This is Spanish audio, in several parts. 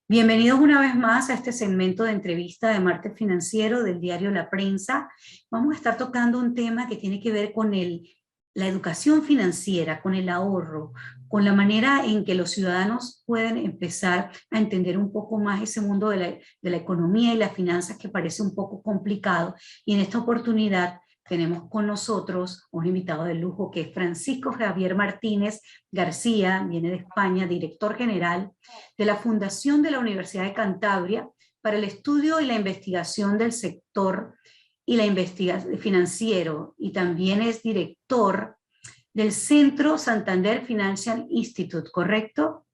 Bienvenidos una vez más a este segmento de entrevista de Martes Financiero del diario La Prensa. Vamos a estar tocando un tema que tiene que ver con la educación financiera, con el ahorro, con la manera en que los ciudadanos pueden empezar a entender un poco más ese mundo de la economía y las finanzas que parece un poco complicado. Y en esta oportunidad tenemos con nosotros un invitado de lujo que es Francisco Javier Martínez García, viene de España, director general de la Fundación de la Universidad de Cantabria para el estudio y la investigación del sector y la investigación financiero, y también es director del Centro Santander Financial Institute, ¿correcto?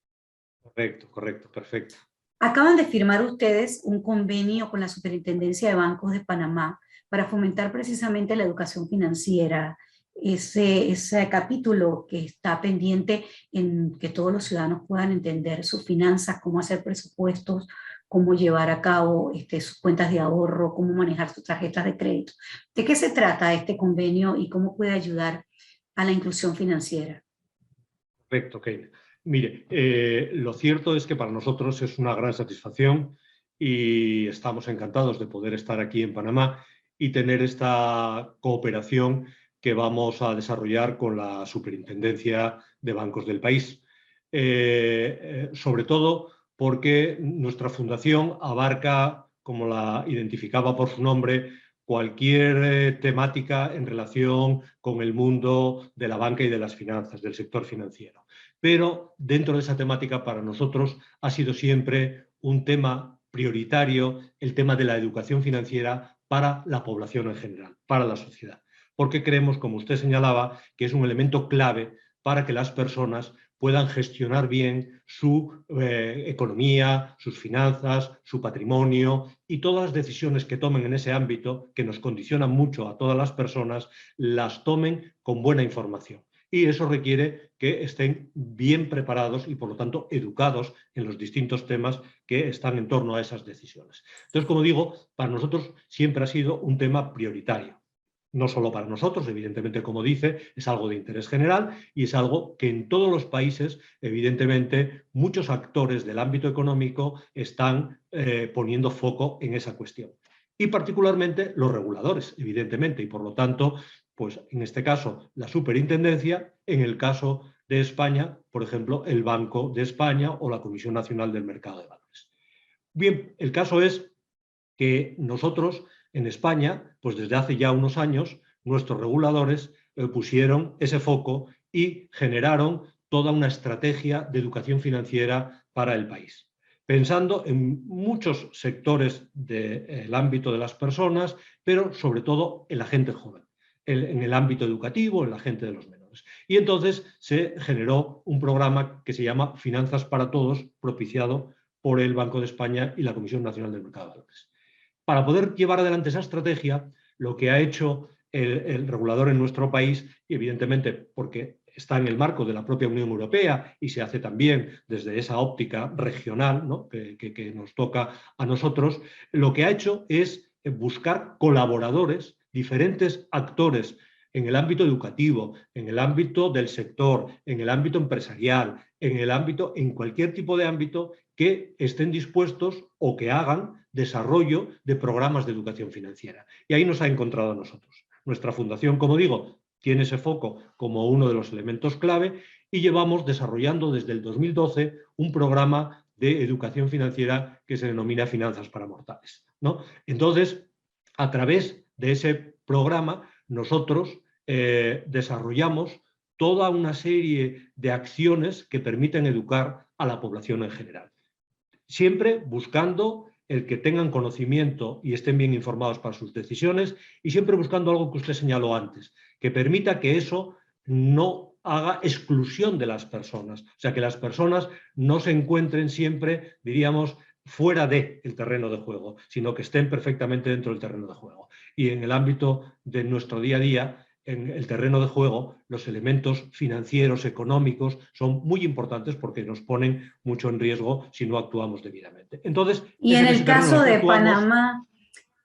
Correcto, correcto, perfecto. Acaban de firmar ustedes un convenio con la Superintendencia de Bancos de Panamá para fomentar precisamente la educación financiera, ese capítulo que está pendiente en que todos los ciudadanos puedan entender sus finanzas, cómo hacer presupuestos, cómo llevar a cabo sus cuentas de ahorro, cómo manejar sus tarjetas de crédito. ¿De qué se trata este convenio y cómo puede ayudar a la inclusión financiera? Perfecto, Keila. Mire, lo cierto es que para nosotros es una gran satisfacción y estamos encantados de poder estar aquí en Panamá y tener esta cooperación que vamos a desarrollar con la Superintendencia de Bancos del país. Sobre todo porque nuestra fundación abarca, como la identificaba por su nombre, cualquier temática en relación con el mundo de la banca y de las finanzas, del sector financiero. Pero dentro de esa temática para nosotros ha sido siempre un tema prioritario el tema de la educación financiera para la población en general, para la sociedad. Porque creemos, como usted señalaba, que es un elemento clave para que las personas puedan gestionar bien su economía, sus finanzas, su patrimonio y todas las decisiones que tomen en ese ámbito, que nos condicionan mucho a todas las personas, las tomen con buena información. Y eso requiere que estén bien preparados y, por lo tanto, educados en los distintos temas que están en torno a esas decisiones. Entonces, como digo, para nosotros siempre ha sido un tema prioritario. No solo para nosotros, evidentemente, como dice, es algo de interés general y es algo que en todos los países, evidentemente, muchos actores del ámbito económico están poniendo foco en esa cuestión. Y particularmente los reguladores, evidentemente, y por lo tanto, pues en este caso la superintendencia, en el caso de España, por ejemplo, el Banco de España o la Comisión Nacional del Mercado de Valores. Bien, el caso es que nosotros en España, pues desde hace ya unos años, nuestros reguladores pusieron ese foco y generaron toda una estrategia de educación financiera para el país, pensando en muchos sectores del ámbito de las personas, pero sobre todo en la gente joven, en el ámbito educativo, en la gente de los menores. Y entonces se generó un programa que se llama Finanzas para Todos, propiciado por el Banco de España y la Comisión Nacional del Mercado de Valores. Para poder llevar adelante esa estrategia, lo que ha hecho el regulador en nuestro país, y evidentemente porque está en el marco de la propia Unión Europea y se hace también desde esa óptica regional, ¿no? que nos toca a nosotros, lo que ha hecho es buscar colaboradores, diferentes actores en el ámbito educativo, en el ámbito del sector, en el ámbito empresarial, en cualquier tipo de ámbito que estén dispuestos o que hagan desarrollo de programas de educación financiera. Y ahí nos ha encontrado a nosotros. Nuestra fundación, como digo, tiene ese foco como uno de los elementos clave y llevamos desarrollando desde el 2012 un programa de educación financiera que se denomina Finanzas para Mortales, ¿no? Entonces, a través de ese programa, nosotros desarrollamos toda una serie de acciones que permiten educar a la población en general. Siempre buscando el que tengan conocimiento y estén bien informados para sus decisiones y siempre buscando algo que usted señaló antes, que permita que eso no haga exclusión de las personas, o sea, que las personas no se encuentren siempre, diríamos, fuera del terreno de juego, sino que estén perfectamente dentro del terreno de juego. Y en el ámbito de nuestro día a día, en el terreno de juego, los elementos financieros, económicos, son muy importantes porque nos ponen mucho en riesgo si no actuamos debidamente. Entonces, Y es en en el ese terreno en caso el que de actuamos Panamá,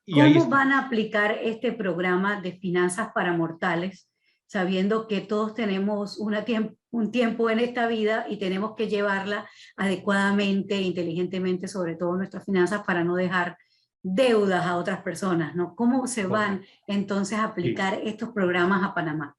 y ahí ¿cómo van a estamos. aplicar este programa de finanzas para mortales sabiendo que todos tenemos un tiempo en esta vida y tenemos que llevarla adecuadamente, inteligentemente, sobre todo nuestras finanzas, para no dejar deudas a otras personas, ¿no? ¿Cómo se van Correcto. entonces a Sí. aplicar estos programas a Panamá?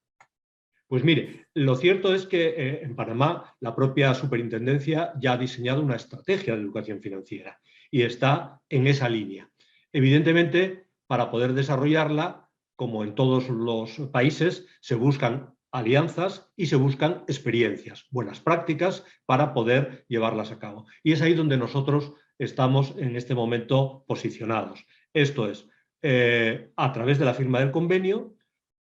Pues mire, lo cierto es que en Panamá la propia superintendencia ya ha diseñado una estrategia de educación financiera y está en esa línea. Evidentemente, para poder desarrollarla, como en todos los países, se buscan alianzas y se buscan experiencias, buenas prácticas para poder llevarlas a cabo. Y es ahí donde nosotros estamos en este momento posicionados. Esto es, a través de la firma del convenio,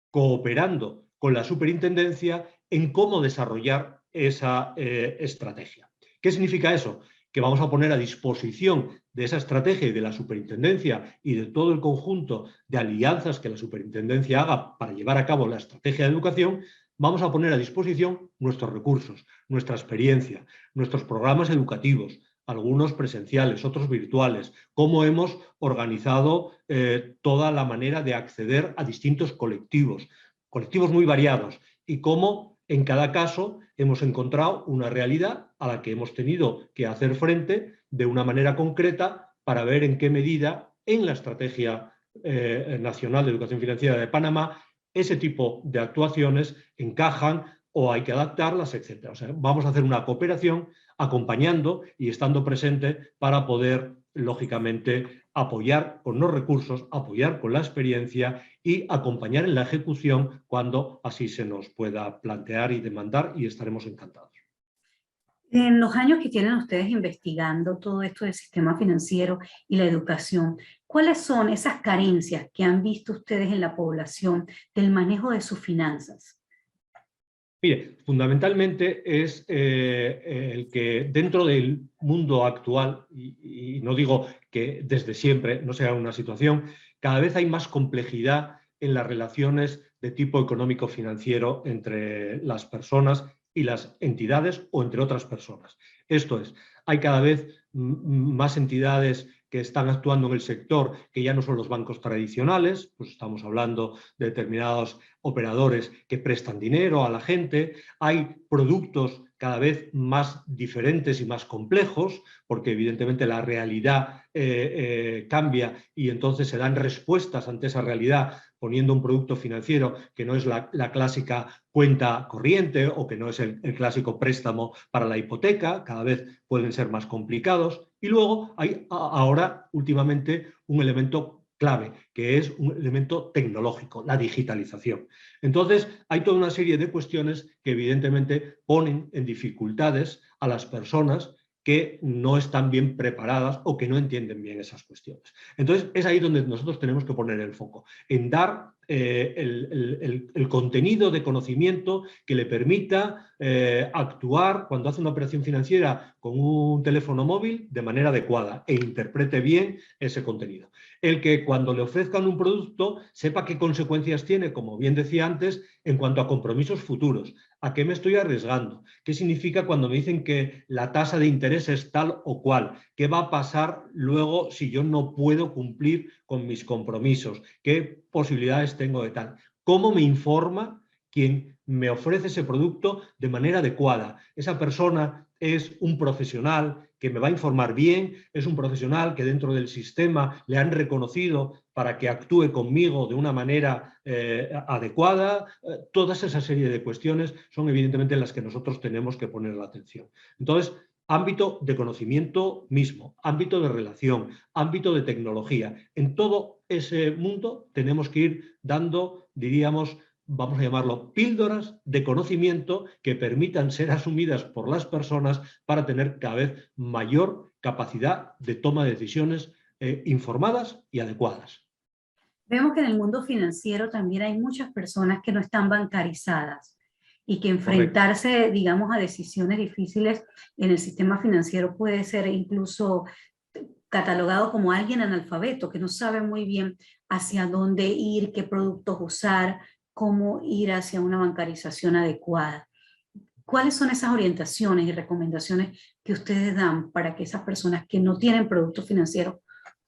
cooperando con la superintendencia en cómo desarrollar esa estrategia. ¿Qué significa eso? Que vamos a poner a disposición de esa estrategia y de la superintendencia y de todo el conjunto de alianzas que la superintendencia haga para llevar a cabo la estrategia de educación, vamos a poner a disposición nuestros recursos, nuestra experiencia, nuestros programas educativos, algunos presenciales, otros virtuales, cómo hemos organizado toda la manera de acceder a distintos colectivos, colectivos muy variados, y cómo en cada caso hemos encontrado una realidad a la que hemos tenido que hacer frente de una manera concreta para ver en qué medida en la Estrategia Nacional de Educación Financiera de Panamá ese tipo de actuaciones encajan o hay que adaptarlas, etc. O sea, vamos a hacer una cooperación acompañando y estando presente para poder, lógicamente, apoyar con los recursos, apoyar con la experiencia y acompañar en la ejecución cuando así se nos pueda plantear y demandar, y estaremos encantados. En los años que tienen ustedes investigando todo esto del sistema financiero y la educación, ¿cuáles son esas carencias que han visto ustedes en la población del manejo de sus finanzas? Mire, fundamentalmente es el que dentro del mundo actual, y no digo que desde siempre no sea una situación, cada vez hay más complejidad en las relaciones de tipo económico-financiero entre las personas y las entidades o entre otras personas. Esto es, hay cada vez más entidades que están actuando en el sector que ya no son los bancos tradicionales, pues estamos hablando de determinados operadores que prestan dinero a la gente, hay productos cada vez más diferentes y más complejos, porque evidentemente la realidad cambia y entonces se dan respuestas ante esa realidad poniendo un producto financiero que no es la clásica cuenta corriente o que no es el clásico préstamo para la hipoteca, cada vez pueden ser más complicados. Y luego hay ahora, últimamente, un elemento clave, que es un elemento tecnológico, la digitalización. Entonces, hay toda una serie de cuestiones que evidentemente ponen en dificultades a las personas que no están bien preparadas o que no entienden bien esas cuestiones. Entonces, es ahí donde nosotros tenemos que poner el foco, en dar el contenido de conocimiento que le permita actuar cuando hace una operación financiera con un teléfono móvil de manera adecuada e interprete bien ese contenido. El que cuando le ofrezcan un producto sepa qué consecuencias tiene, como bien decía antes, en cuanto a compromisos futuros. ¿A qué me estoy arriesgando? ¿Qué significa cuando me dicen que la tasa de interés es tal o cual? ¿Qué va a pasar luego si yo no puedo cumplir con mis compromisos? ¿Qué posibilidades tengo de tal? ¿Cómo me informa quien me ofrece ese producto de manera adecuada? Esa persona es un profesional que me va a informar bien, es un profesional que dentro del sistema le han reconocido para que actúe conmigo de una manera adecuada. Todas esa serie de cuestiones son evidentemente las que nosotros tenemos que poner la atención. Entonces, ámbito de conocimiento mismo, ámbito de relación, ámbito de tecnología. En todo ese mundo tenemos que ir dando, diríamos, vamos a llamarlo, píldoras de conocimiento que permitan ser asumidas por las personas para tener cada vez mayor capacidad de toma de decisiones informadas y adecuadas. Vemos que en el mundo financiero también hay muchas personas que no están bancarizadas y que Correcto. enfrentarse, digamos, a decisiones difíciles en el sistema financiero puede ser incluso catalogado como alguien analfabeto, que no sabe muy bien hacia dónde ir, qué productos usar, cómo ir hacia una bancarización adecuada. ¿Cuáles son esas orientaciones y recomendaciones que ustedes dan para que esas personas que no tienen productos financieros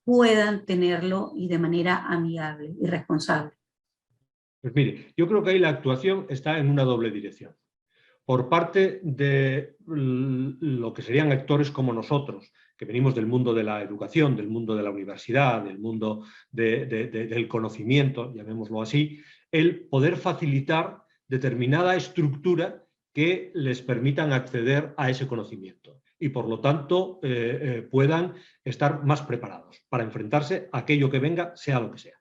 puedan tenerlo y de manera amigable y responsable? Pues mire, yo creo que ahí la actuación está en una doble dirección. Por parte de lo que serían actores como nosotros, que venimos del mundo de la educación, del mundo de la universidad, del mundo del conocimiento, llamémoslo así, el poder facilitar determinada estructura que les permitan acceder a ese conocimiento y por lo tanto puedan estar más preparados para enfrentarse a aquello que venga, sea lo que sea.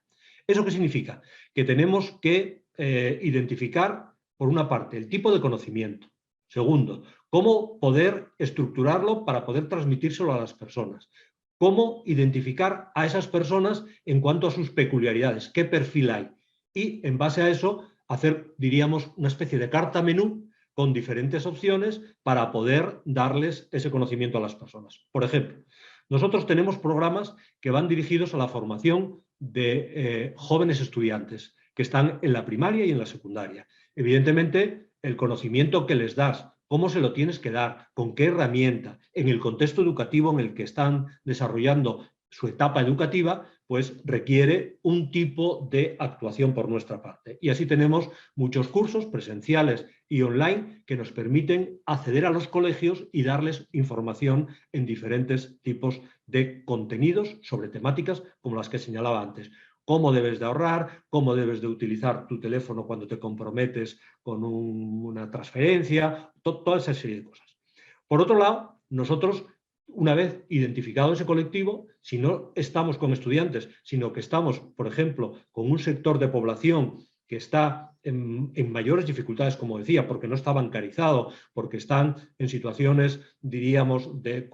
¿Eso qué significa? Que tenemos que identificar, por una parte, el tipo de conocimiento. Segundo, cómo poder estructurarlo para poder transmitírselo a las personas. Cómo identificar a esas personas en cuanto a sus peculiaridades, qué perfil hay. Y en base a eso, hacer, diríamos, una especie de carta menú con diferentes opciones para poder darles ese conocimiento a las personas. Por ejemplo, nosotros tenemos programas que van dirigidos a la formación de jóvenes estudiantes que están en la primaria y en la secundaria. Evidentemente, el conocimiento que les das, cómo se lo tienes que dar, con qué herramienta, en el contexto educativo en el que están desarrollando su etapa educativa, pues requiere un tipo de actuación por nuestra parte. Y así tenemos muchos cursos presenciales y online que nos permiten acceder a los colegios y darles información en diferentes tipos de contenidos sobre temáticas como las que señalaba antes. Cómo debes de ahorrar, cómo debes de utilizar tu teléfono cuando te comprometes con una transferencia, toda esa serie de cosas. Por otro lado, nosotros, una vez identificado ese colectivo, si no estamos con estudiantes, sino que estamos, por ejemplo, con un sector de población que está en mayores dificultades, como decía, porque no está bancarizado, porque están en situaciones, diríamos, de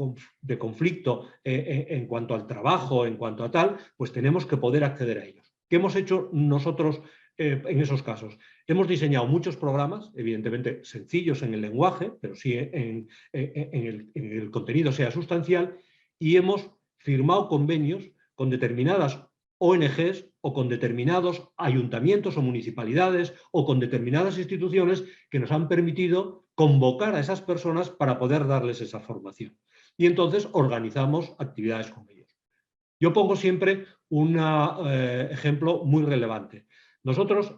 conflicto en cuanto al trabajo, en cuanto a tal, pues tenemos que poder acceder a ellos. ¿Qué hemos hecho nosotros en esos casos? Hemos diseñado muchos programas, evidentemente sencillos en el lenguaje, pero sí en el contenido sea sustancial, y hemos firmado convenios con determinadas ONGs o con determinados ayuntamientos o municipalidades o con determinadas instituciones que nos han permitido convocar a esas personas para poder darles esa formación. Y entonces organizamos actividades con ellos. Yo pongo siempre un ejemplo muy relevante. Nosotros,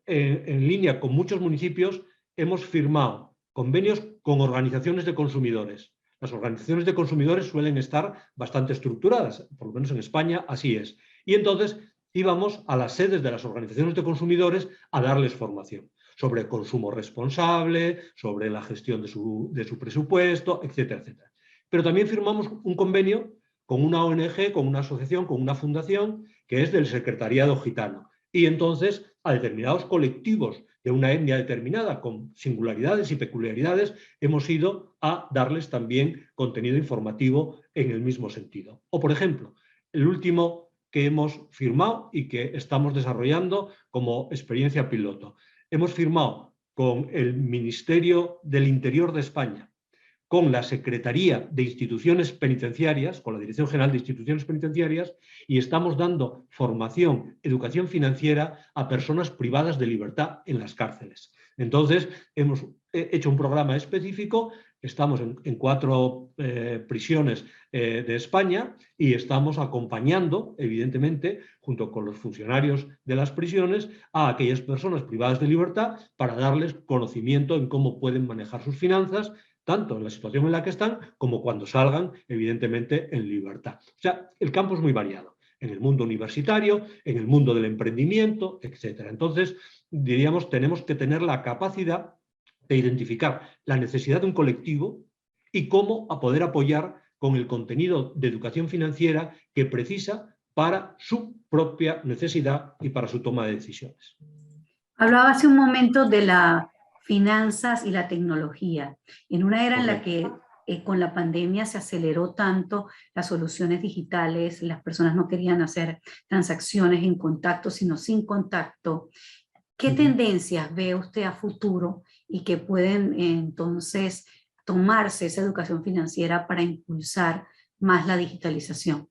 en línea con muchos municipios, hemos firmado convenios con organizaciones de consumidores. Las organizaciones de consumidores suelen estar bastante estructuradas, por lo menos en España así es. Y entonces íbamos a las sedes de las organizaciones de consumidores a darles formación sobre consumo responsable, sobre la gestión de su presupuesto, etcétera, etcétera. Pero también firmamos un convenio con una ONG, con una asociación, con una fundación que es del Secretariado Gitano. Y entonces a determinados colectivos de una etnia determinada con singularidades y peculiaridades hemos ido a darles también contenido informativo en el mismo sentido. O por ejemplo, el último que hemos firmado y que estamos desarrollando como experiencia piloto. Hemos firmado con el Ministerio del Interior de España, con la Secretaría de Instituciones Penitenciarias, con la Dirección General de Instituciones Penitenciarias, y estamos dando formación, educación financiera a personas privadas de libertad en las cárceles. Entonces, hemos hecho un programa específico, estamos en 4 prisiones de España y estamos acompañando, evidentemente, junto con los funcionarios de las prisiones, a aquellas personas privadas de libertad para darles conocimiento en cómo pueden manejar sus finanzas, tanto en la situación en la que están como cuando salgan, evidentemente, en libertad. O sea, el campo es muy variado, en el mundo universitario, en el mundo del emprendimiento, etc. Entonces, diríamos, tenemos que tener la capacidad de identificar la necesidad de un colectivo y cómo a poder apoyar con el contenido de educación financiera que precisa para su propia necesidad y para su toma de decisiones. Hablaba hace un momento de las finanzas y la tecnología. En una era en la que con la pandemia se aceleró tanto las soluciones digitales, las personas no querían hacer transacciones en contacto, sino sin contacto. ¿Qué tendencias ve usted a futuro y que pueden entonces tomarse esa educación financiera para impulsar más la digitalización?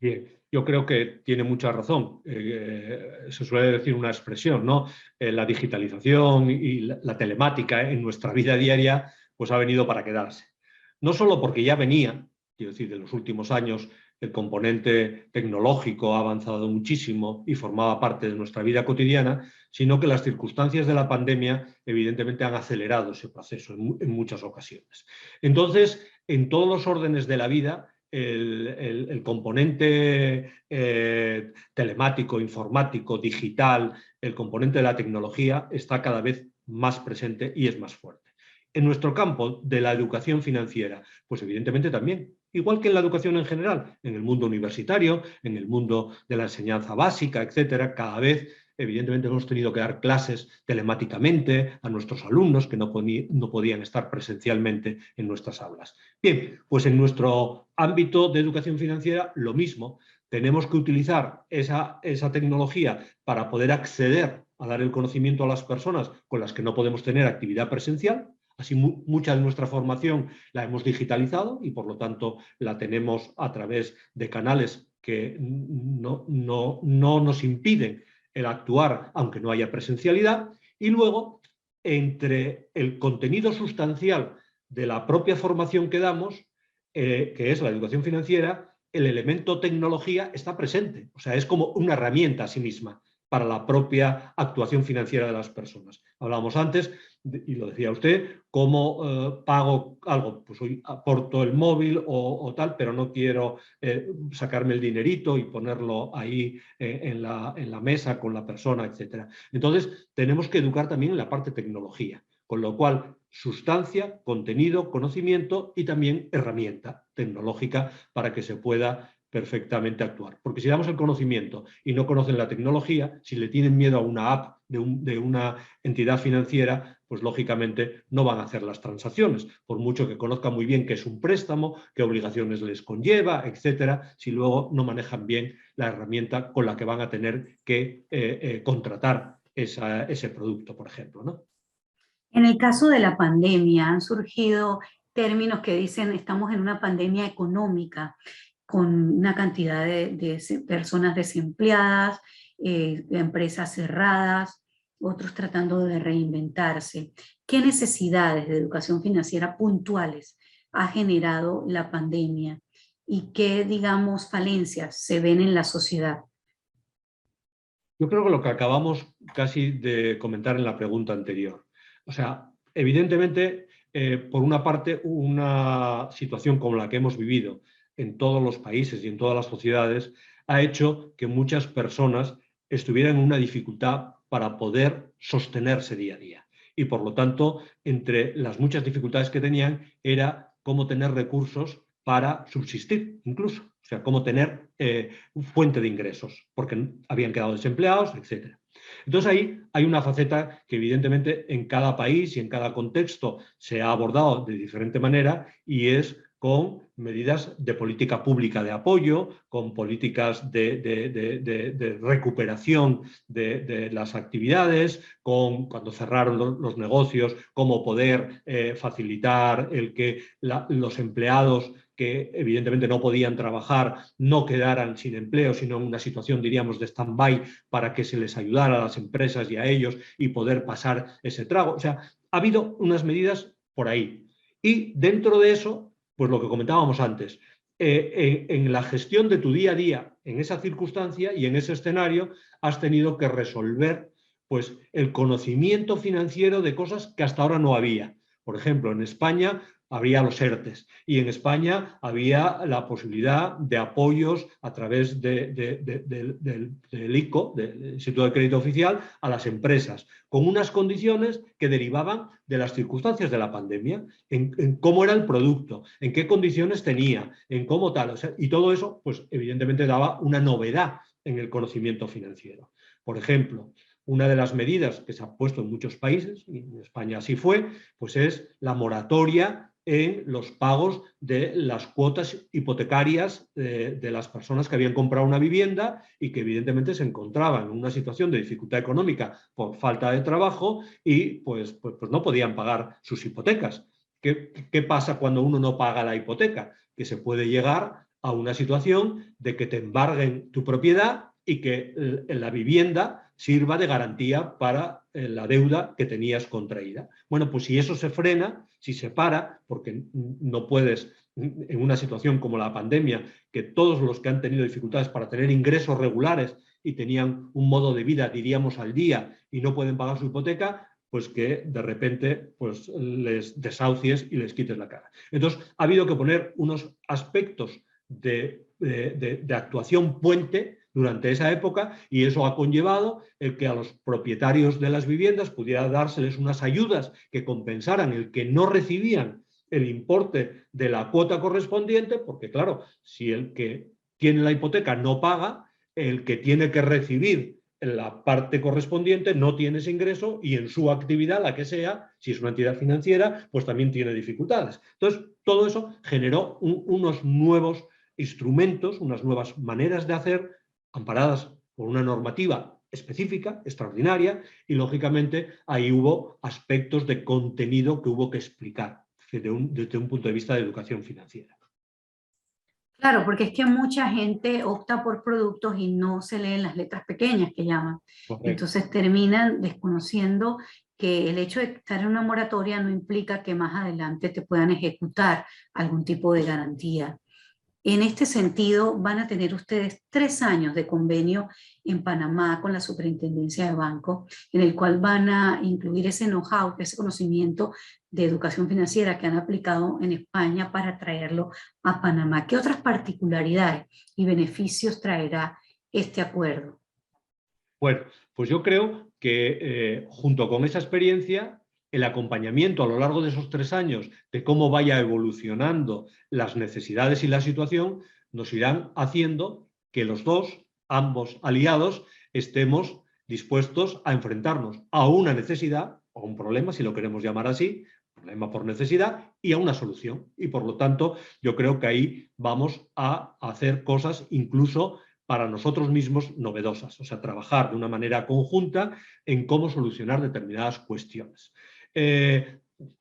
Bien, yo creo que tiene mucha razón. Se suele decir una expresión, ¿no? La digitalización y la telemática en nuestra vida diaria pues ha venido para quedarse. No solo porque ya venía, quiero decir, de los últimos años el componente tecnológico ha avanzado muchísimo y formaba parte de nuestra vida cotidiana, sino que las circunstancias de la pandemia evidentemente han acelerado ese proceso en muchas ocasiones. Entonces, en todos los órdenes de la vida, el componente telemático, informático, digital, el componente de la tecnología está cada vez más presente y es más fuerte. En nuestro campo de la educación financiera, pues evidentemente también, igual que en la educación en general, en el mundo universitario, en el mundo de la enseñanza básica, etcétera, cada vez evidentemente hemos tenido que dar clases telemáticamente a nuestros alumnos que no podían estar presencialmente en nuestras aulas. Bien, pues en nuestro ámbito de educación financiera lo mismo. Tenemos que utilizar esa tecnología para poder acceder a dar el conocimiento a las personas con las que no podemos tener actividad presencial. Así, mucha de nuestra formación la hemos digitalizado y, por lo tanto, la tenemos a través de canales que no nos impiden el actuar, aunque no haya presencialidad. Y luego, entre el contenido sustancial de la propia formación que damos, que es la educación financiera, el elemento tecnología está presente. O sea, es como una herramienta a sí misma para la propia actuación financiera de las personas. Hablábamos antes, y lo decía usted, cómo pago algo, pues hoy aporto el móvil o tal, pero no quiero sacarme el dinerito y ponerlo ahí en la mesa con la persona, etc. Entonces, tenemos que educar también en la parte tecnología, con lo cual sustancia, contenido, conocimiento y también herramienta tecnológica para que se pueda perfectamente actuar. Porque si damos el conocimiento y no conocen la tecnología, si le tienen miedo a una app de una entidad financiera, pues lógicamente no van a hacer las transacciones, por mucho que conozcan muy bien qué es un préstamo, qué obligaciones les conlleva, etcétera, si luego no manejan bien la herramienta con la que van a tener que contratar ese producto, por ejemplo, ¿no? En el caso de la pandemia han surgido términos que dicen estamos en una pandemia económica con una cantidad de personas desempleadas, empresas cerradas, otros tratando de reinventarse. ¿Qué necesidades de educación financiera puntuales ha generado la pandemia y qué, digamos, falencias se ven en la sociedad? Yo creo que lo que acabamos casi de comentar en la pregunta anterior. O sea, evidentemente, por una parte, una situación como la que hemos vivido en todos los países y en todas las sociedades ha hecho que muchas personas estuvieran en una dificultad para poder sostenerse día a día. Y por lo tanto, entre las muchas dificultades que tenían era cómo tener recursos para subsistir, incluso. O sea, cómo tener fuente de ingresos, porque habían quedado desempleados, etc. Entonces ahí hay una faceta que evidentemente en cada país y en cada contexto se ha abordado de diferente manera y es con medidas de política pública de apoyo, con políticas de recuperación de las actividades, con cuando cerraron los negocios, cómo poder facilitar el que los empleados que evidentemente no podían trabajar no quedaran sin empleo, sino en una situación, diríamos, de stand-by para que se les ayudara a las empresas y a ellos y poder pasar ese trago. O sea, ha habido unas medidas por ahí. Y dentro de eso, pues lo que comentábamos antes, en la gestión de tu día a día, en esa circunstancia y en ese escenario, has tenido que resolver pues, el conocimiento financiero de cosas que hasta ahora no había. Por ejemplo, en España había los ERTES y en España había la posibilidad de apoyos a través del ICO, del Instituto de Crédito Oficial, a las empresas, con unas condiciones que derivaban de las circunstancias de la pandemia, en cómo era el producto, en qué condiciones tenía, en cómo tal. O sea, y todo eso, pues evidentemente daba una novedad en el conocimiento financiero. Por ejemplo, una de las medidas que se ha puesto en muchos países, y en España así fue, pues es la moratoria en los pagos de las cuotas hipotecarias de las personas que habían comprado una vivienda y que evidentemente se encontraban en una situación de dificultad económica por falta de trabajo y pues no podían pagar sus hipotecas. ¿Qué pasa cuando uno no paga la hipoteca? Que se puede llegar a una situación de que te embarguen tu propiedad y que la vivienda sirva de garantía para la deuda que tenías contraída. Bueno, pues si eso se frena, si se para, porque no puedes en una situación como la pandemia, que todos los que han tenido dificultades para tener ingresos regulares y tenían un modo de vida, diríamos, al día y no pueden pagar su hipoteca, pues que de repente pues, les desahucies y les quites la cara. Entonces, ha habido que poner unos aspectos de actuación puente durante esa época, y eso ha conllevado el que a los propietarios de las viviendas pudiera dárseles unas ayudas que compensaran el que no recibían el importe de la cuota correspondiente, porque claro, si el que tiene la hipoteca no paga, el que tiene que recibir la parte correspondiente no tiene ese ingreso y en su actividad, la que sea, si es una entidad financiera, pues también tiene dificultades. Entonces, todo eso generó unos nuevos instrumentos, unas nuevas maneras de hacer, amparadas por una normativa específica, extraordinaria, y lógicamente ahí hubo aspectos de contenido que hubo que explicar desde un punto de vista de educación financiera. Claro, porque es que mucha gente opta por productos y no se leen las letras pequeñas que llaman. Correcto. Entonces terminan desconociendo que el hecho de estar en una moratoria no implica que más adelante te puedan ejecutar algún tipo de garantía. En este sentido, van a tener ustedes 3 años de convenio en Panamá con la Superintendencia de Banco, en el cual van a incluir ese know-how, ese conocimiento de educación financiera que han aplicado en España para traerlo a Panamá. ¿Qué otras particularidades y beneficios traerá este acuerdo? Bueno, pues yo creo que junto con esa experiencia, el acompañamiento a lo largo de esos 3 años de cómo vaya evolucionando las necesidades y la situación, nos irán haciendo que los dos, ambos aliados, estemos dispuestos a enfrentarnos a una necesidad, o un problema, si lo queremos llamar así, problema por necesidad, y a una solución. Y por lo tanto, yo creo que ahí vamos a hacer cosas incluso para nosotros mismos novedosas, o sea, trabajar de una manera conjunta en cómo solucionar determinadas cuestiones.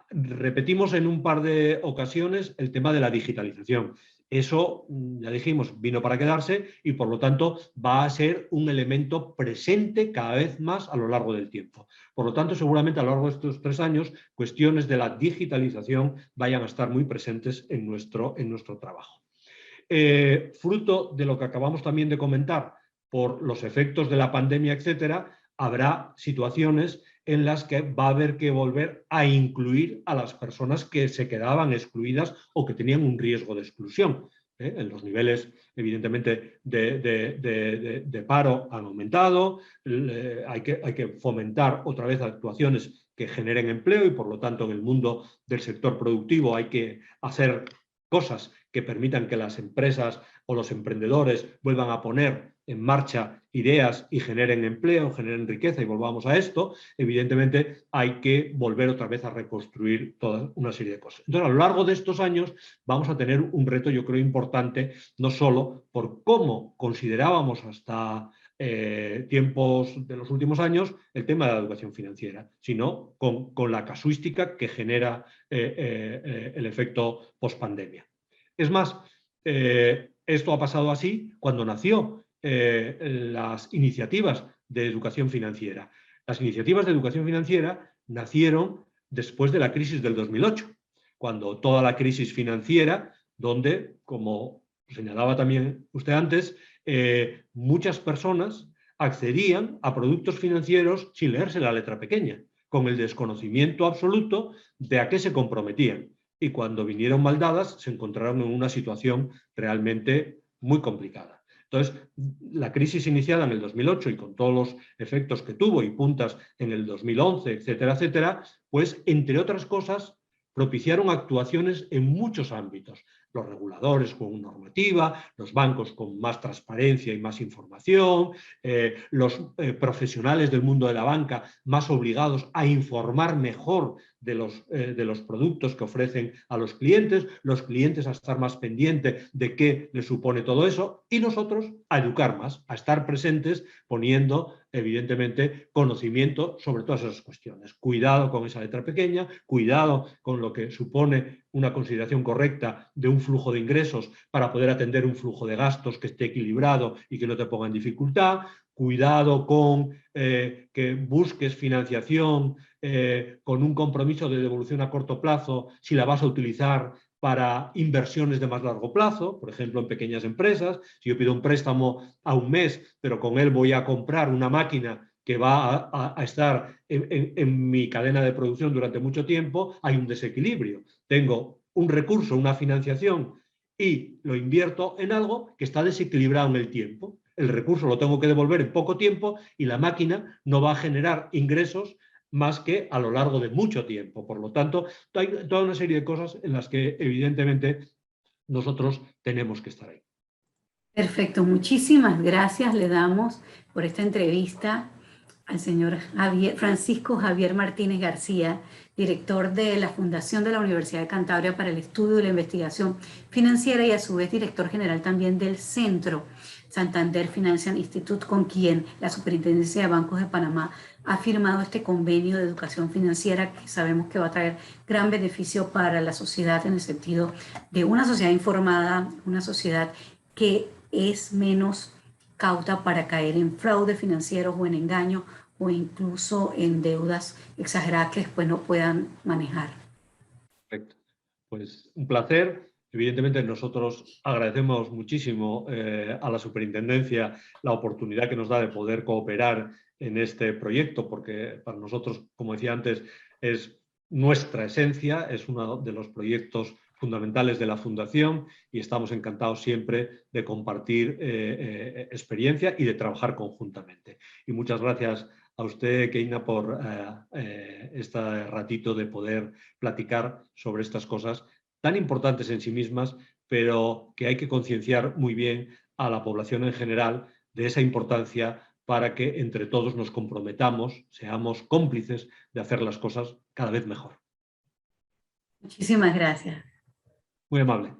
Repetimos en un par de ocasiones el tema de la digitalización. Eso, ya dijimos, vino para quedarse y por lo tanto va a ser un elemento presente cada vez más a lo largo del tiempo. Por lo tanto, seguramente a lo largo de estos 3 años, cuestiones de la digitalización vayan a estar muy presentes en nuestro trabajo. Fruto de lo que acabamos también de comentar, por los efectos de la pandemia, etcétera, habrá situaciones en las que va a haber que volver a incluir a las personas que se quedaban excluidas o que tenían un riesgo de exclusión. En los niveles, evidentemente, de paro han aumentado, hay que fomentar otra vez actuaciones que generen empleo y, por lo tanto, en el mundo del sector productivo hay que hacer cosas que permitan que las empresas o los emprendedores vuelvan a poner en marcha ideas y generen empleo, generen riqueza y volvamos a esto, evidentemente hay que volver otra vez a reconstruir toda una serie de cosas. Entonces, a lo largo de estos años vamos a tener un reto, yo creo, importante, no solo por cómo considerábamos hasta tiempos de los últimos años el tema de la educación financiera, sino con la casuística que genera el efecto pospandemia. Es más, esto ha pasado así cuando nació las iniciativas de educación financiera. Las iniciativas de educación financiera nacieron después de la crisis del 2008, cuando toda la crisis financiera, donde, como señalaba también usted antes, muchas personas accedían a productos financieros sin leerse la letra pequeña, con el desconocimiento absoluto de a qué se comprometían. Y cuando vinieron mal dadas, se encontraron en una situación realmente muy complicada. Entonces, la crisis iniciada en el 2008 y con todos los efectos que tuvo y puntas en el 2011, etcétera, etcétera, pues, entre otras cosas, propiciaron actuaciones en muchos ámbitos. Los reguladores con normativa, los bancos con más transparencia y más información, los profesionales del mundo de la banca más obligados a informar mejor de los productos que ofrecen a los clientes a estar más pendientes de qué les supone todo eso y nosotros a educar más, a estar presentes poniendo evidentemente conocimiento sobre todas esas cuestiones. Cuidado con esa letra pequeña, cuidado con lo que supone una consideración correcta de un flujo de ingresos para poder atender un flujo de gastos que esté equilibrado y que no te ponga en dificultad. Cuidado con que busques financiación con un compromiso de devolución a corto plazo si la vas a utilizar para inversiones de más largo plazo, por ejemplo, en pequeñas empresas. Si yo pido un préstamo a un mes, pero con él voy a comprar una máquina que va a estar en mi cadena de producción durante mucho tiempo, hay un desequilibrio. Tengo un recurso, una financiación, y lo invierto en algo que está desequilibrado en el tiempo. El recurso lo tengo que devolver en poco tiempo y la máquina no va a generar ingresos más que a lo largo de mucho tiempo. Por lo tanto, hay toda una serie de cosas en las que evidentemente nosotros tenemos que estar ahí. Perfecto, muchísimas gracias le damos por esta entrevista al señor Francisco Javier Martínez García, director de la Fundación de la Universidad de Cantabria para el Estudio y la Investigación Financiera y a su vez director general también del Centro Santander Financial Institute, con quien la Superintendencia de Bancos de Panamá ha firmado este convenio de educación financiera que sabemos que va a traer gran beneficio para la sociedad en el sentido de una sociedad informada, una sociedad que es menos cauta para caer en fraude financiero o en engaño o incluso en deudas exageradas que después no puedan manejar. Perfecto. Pues un placer. Evidentemente nosotros agradecemos muchísimo a la Superintendencia la oportunidad que nos da de poder cooperar en este proyecto, porque para nosotros, como decía antes, es nuestra esencia, es uno de los proyectos fundamentales de la Fundación y estamos encantados siempre de compartir experiencia y de trabajar conjuntamente. Y muchas gracias a usted, Keina, por este ratito de poder platicar sobre estas cosas tan importantes en sí mismas, pero que hay que concienciar muy bien a la población en general de esa importancia para que entre todos nos comprometamos, seamos cómplices de hacer las cosas cada vez mejor. Muchísimas gracias. Muy amable.